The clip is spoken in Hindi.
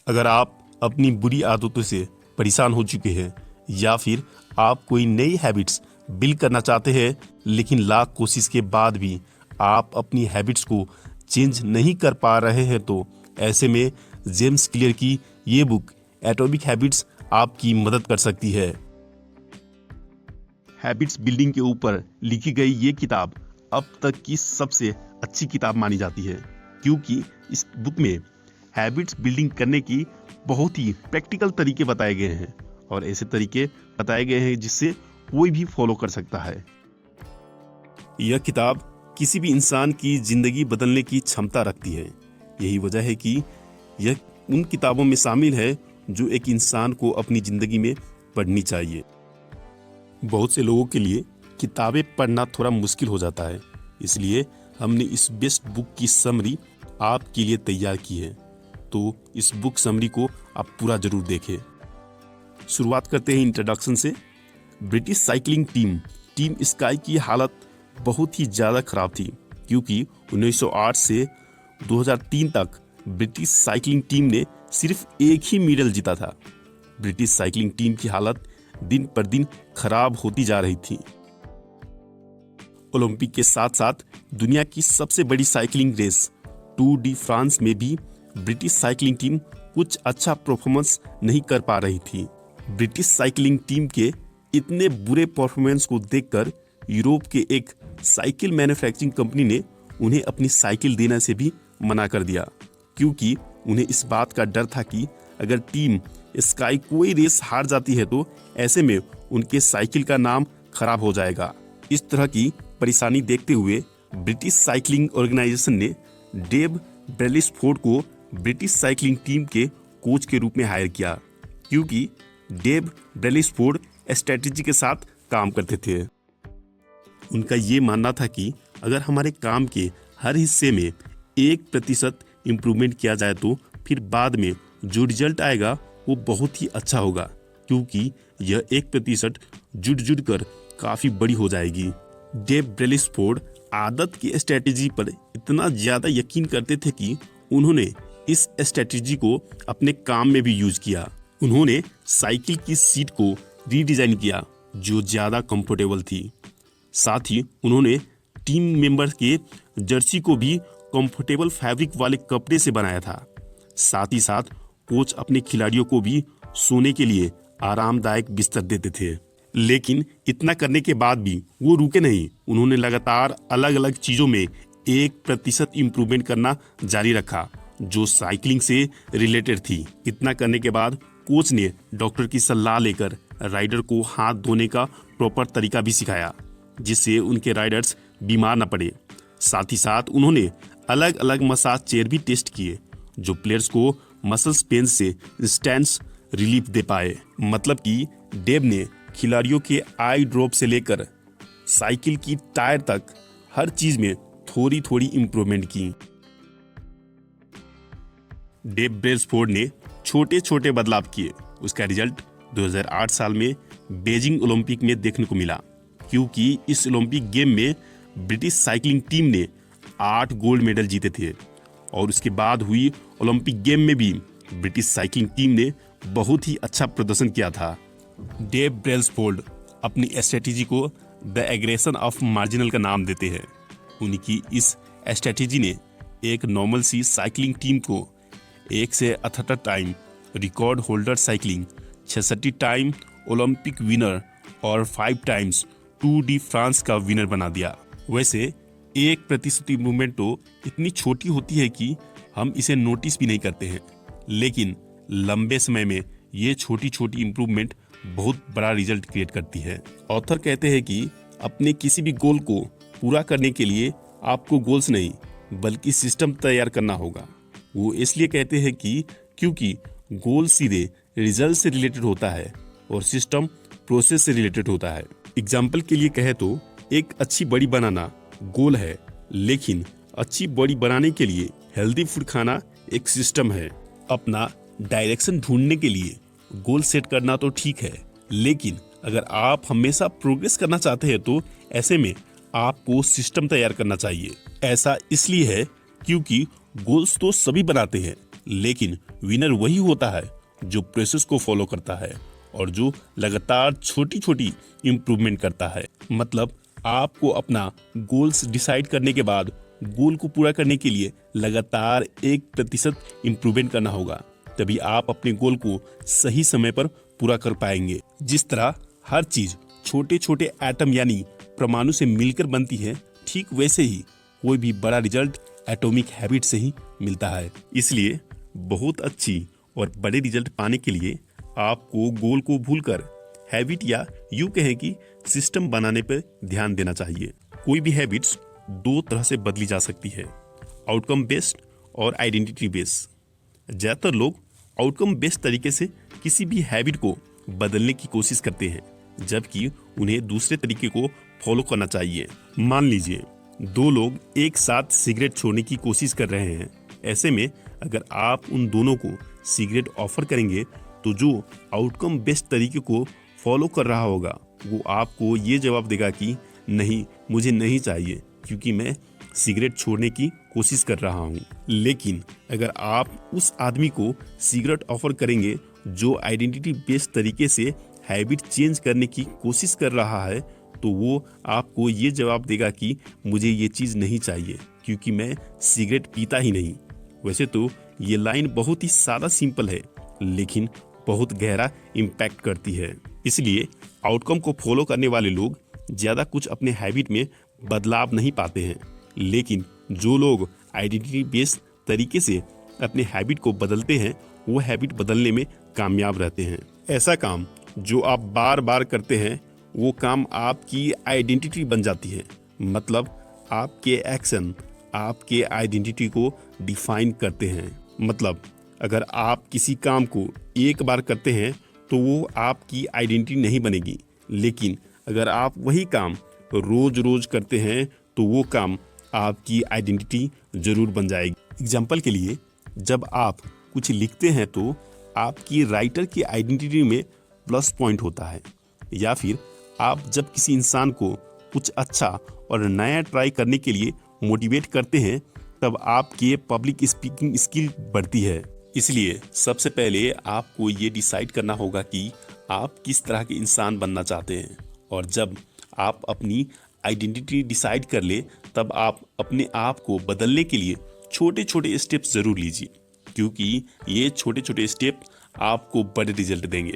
अगर आप अपनी बुरी आदतों से परेशान हो चुके हैं या फिर आप कोई नई हैबिट्स बिल्ड करना चाहते हैं लेकिन लाख कोशिश के बाद भी आप अपनी हैबिट्स को चेंज नहीं कर पा रहे हैं, तो ऐसे में जेम्स क्लियर की ये बुक एटॉमिक हैबिट्स आपकी मदद कर सकती है। हैबिट्स बिल्डिंग के ऊपर लिखी गई ये किताब अब तक की सबसे अच्छी किताब मानी जाती है, क्योंकि इस बुक में हैबिट्स बिल्डिंग करने की बहुत ही प्रैक्टिकल तरीके बताए गए हैं और ऐसे तरीके बताए गए हैं जिससे कोई भी फॉलो कर सकता है। यह किताब किसी भी इंसान की जिंदगी बदलने की क्षमता रखती है। यही वजह है कि यह उन किताबों में शामिल है जो एक इंसान को अपनी जिंदगी में पढ़नी चाहिए। बहुत से लोगों के लिए किताबें पढ़ना थोड़ा मुश्किल हो जाता है, इसलिए हमने इस बेस्ट बुक की समरी आपके लिए तैयार की है, तो इस बुक समरी को आप पूरा जरूर देखें। शुरुआत करते हैं इंट्रोडक्शन से। ब्रिटिश साइकिलिंग टीम स्काई की हालत बहुत ही ज़्यादा खराब थी, क्योंकि 1908 से 2003 तक ब्रिटिश साइकिलिंग टीम ने सिर्फ एक ही मेडल जीता था। ब्रिटिश साइकिलिंग टीम की हालत दिन पर दिन खराब होती जा रही थी। ओलंपिक के साथ साथ दुनिया की सबसे बड़ी cycling race Tour de France में भी ब्रिटिश साइकिलिंग टीम कुछ अच्छा परफॉर्मेंस नहीं कर पा रही थी। ब्रिटिश साइकिलिंग टीम के इतने बुरे परफॉर्मेंस को देखकर यूरोप के एक साइकिल मैन्युफैक्चरिंग कंपनी ने उन्हें अपनी साइकिल देने से भी मना कर दिया, क्योंकि उन्हें इस बात का डर था कि अगर टीम स्काई कोई रेस हार जाती है तो ऐसे में उनके साइकिल का नाम खराब हो जाएगा। इस तरह की परेशानी देखते हुए ब्रिटिश साइकिलिंग ऑर्गेनाइजेशन ने डेव ब्रेलिसफोर्ड को ब्रिटिश साइकिलिंग टीम के कोच के रूप में हायर किया, क्योंकि डेव ब्रेलिसफोर्ड स्ट्रेटेजी के साथ काम करते थे। उनका ये मानना था कि अगर हमारे काम के हर हिस्से में 1% इम्प्रूवमेंट किया जाए तो फिर बाद में जो रिजल्ट आएगा वो बहुत ही अच्छा होगा, क्योंकि यह 1% जुड़ कर काफी बड़ी हो जाएगी। डेव ब्रेलिसफोर्ड आदत की स्ट्रेटेजी पर इतना ज्यादा यकीन करते थे कि उन्होंने इस स्ट्रेटेजी को अपने काम में भी यूज किया। उन्होंने साइकिल की सीट को रीडिजाइन किया जो ज्यादा कंफर्टेबल थी। साथ ही उन्होंने टीम मेंबर्स के जर्सी को भी कंफर्टेबल फैब्रिक वाले कपड़े से बनाया था। साथ ही साथ कोच अपने खिलाड़ियों को भी सोने के लिए आरामदायक बिस्तर देते थे। लेकिन इतना करने के बाद भी वो रुके नहीं। उन्होंने लगातार अलग अलग चीजों में 1% इम्प्रूवमेंट करना जारी रखा जो साइकिलिंग से रिलेटेड थी। इतना करने के बाद कोच ने डॉक्टर की सलाह लेकर राइडर को हाथ धोने का प्रॉपर तरीका भी सिखाया, जिससे उनके राइडर्स बीमार न पड़े। साथ ही साथ उन्होंने अलग अलग मसाज चेयर भी टेस्ट किए जो प्लेयर्स को मसल्स पेन से इंस्टेंट रिलीफ दे पाए। मतलब कि डेव ने खिलाड़ियों के आई ड्रॉप से लेकर साइकिल की टायर तक हर चीज में थोड़ी थोड़ी इम्प्रूवमेंट की। डेव ब्रेलिसफोर्ड ने छोटे छोटे बदलाव किए। उसका रिजल्ट 2008 साल में बीजिंग ओलंपिक में देखने को मिला, क्योंकि इस ओलंपिक गेम में ब्रिटिश साइकिलिंग टीम ने 8 गोल्ड मेडल जीते थे और उसके बाद हुई ओलंपिक गेम में भी ब्रिटिश साइकिलिंग टीम ने बहुत ही अच्छा प्रदर्शन किया था। डेव ब्रेलिसफोर्ड अपनी स्ट्रेटेजी को द एग्रेशन ऑफ मार्जिनल का नाम देते हैं। उनकी इस स्ट्रेटेजी ने एक नॉर्मल सी साइकिलिंग टीम को 1 से 78 time record holder cycling, 66 time Olympic winner और 5 टाइम्स टूर डी फ्रांस का विनर बना दिया। वैसे 1% इम्प्रूवमेंट तो इतनी छोटी होती है कि हम इसे नोटिस भी नहीं करते हैं, लेकिन लंबे समय में ये छोटी छोटी इम्प्रूवमेंट बहुत बड़ा रिजल्ट क्रिएट करती है। ऑथर कहते हैं कि अपने किसी भी गोल को पूरा करने के लिए आपको गोल्स नहीं बल्कि सिस्टम तैयार करना होगा। वो इसलिए कहते हैं कि क्योंकि गोल सीधे रिजल्ट से रिलेटेड होता है और सिस्टम प्रोसेस से रिलेटेड होता है। एग्जाम्पल के लिए कहे तो एक अच्छी बॉडी बनाना गोल है, लेकिन अच्छी बॉडी बनाने के लिए हेल्दी फूड खाना एक सिस्टम है। अपना डायरेक्शन ढूंढने के लिए गोल सेट करना तो ठीक है, लेकिन अगर आप हमेशा प्रोग्रेस करना चाहते हैं तो ऐसे में आपको सिस्टम तैयार करना चाहिए। ऐसा इसलिए है क्योंकि गोल्स तो सभी बनाते हैं, लेकिन विनर वही होता है जो प्रोसेस को फॉलो करता है और जो लगातार छोटी छोटी इम्प्रूवमेंट करता है। मतलब आपको अपना गोल्स डिसाइड करने के बाद गोल को पूरा करने के लिए लगातार 1% इम्प्रूवमेंट करना होगा, तभी आप अपने गोल को सही समय पर पूरा कर पाएंगे। जिस तरह हर चीज छोटे छोटे एटम यानी परमाणु से मिलकर बनती है, ठीक वैसे ही कोई भी बड़ा रिजल्ट एटॉमिक हैबिट से ही मिलता है। इसलिए बहुत अच्छी और बड़े रिजल्ट पाने के लिए आपको गोल को भूलकर हैबिट या यूं कहें कि सिस्टम बनाने पर ध्यान देना चाहिए। कोई भी हैबिट्स दो तरह से बदली जा सकती है, आउटकम बेस्ड और आइडेंटिटी बेस्ड। ज़्यादातर लोग आउटकम बेस्ड तरीके से किसी भी हैबिट को बदलने की कोशिश करते हैं, जबकि उन्हें दूसरे तरीके को फॉलो करना चाहिए। मान लीजिए दो लोग एक साथ सिगरेट छोड़ने की कोशिश कर रहे हैं। ऐसे में अगर आप उन दोनों को सिगरेट ऑफर करेंगे तो जो आउटकम बेस्ड तरीके को फॉलो कर रहा होगा वो आपको ये जवाब देगा कि नहीं, मुझे नहीं चाहिए क्योंकि मैं सिगरेट छोड़ने की कोशिश कर रहा हूँ। लेकिन अगर आप उस आदमी को सिगरेट ऑफर करेंगे जो आइडेंटिटी बेस्ड तरीके से हैबिट चेंज करने की कोशिश कर रहा है, तो वो आपको ये जवाब देगा कि मुझे ये चीज़ नहीं चाहिए क्योंकि मैं सिगरेट पीता ही नहीं। वैसे तो ये लाइन बहुत ही सादा सिंपल है, लेकिन बहुत गहरा इम्पैक्ट करती है। इसलिए आउटकम को फॉलो करने वाले लोग ज़्यादा कुछ अपने हैबिट में बदलाव नहीं पाते हैं, लेकिन जो लोग आइडेंटिटी बेस्ड तरीके से अपने हैबिट को बदलते हैं वो हैबिट बदलने में कामयाब रहते हैं। ऐसा काम जो आप बार बार करते हैं वो काम आपकी आइडेंटिटी बन जाती है। मतलब आपके एक्शन आपके आइडेंटिटी को डिफाइन करते हैं। मतलब अगर आप किसी काम को एक बार करते हैं तो वो आपकी आइडेंटिटी नहीं बनेगी, लेकिन अगर आप वही काम रोज रोज करते हैं तो वो काम आपकी आइडेंटिटी जरूर बन जाएगी। एग्जाम्पल के लिए, जब आप कुछ लिखते हैं तो आपकी राइटर की आइडेंटिटी में प्लस पॉइंट होता है, या फिर आप जब किसी इंसान को कुछ अच्छा और नया ट्राई करने के लिए मोटिवेट करते हैं तब आपके पब्लिक स्पीकिंग स्किल बढ़ती है। इसलिए सबसे पहले आपको ये डिसाइड करना होगा कि आप किस तरह के इंसान बनना चाहते हैं, और जब आप अपनी आइडेंटिटी डिसाइड कर ले तब आप अपने आप को बदलने के लिए छोटे छोटे स्टेप्स ज़रूर लीजिए, क्योंकि ये छोटे छोटे स्टेप आपको बड़े रिजल्ट देंगे।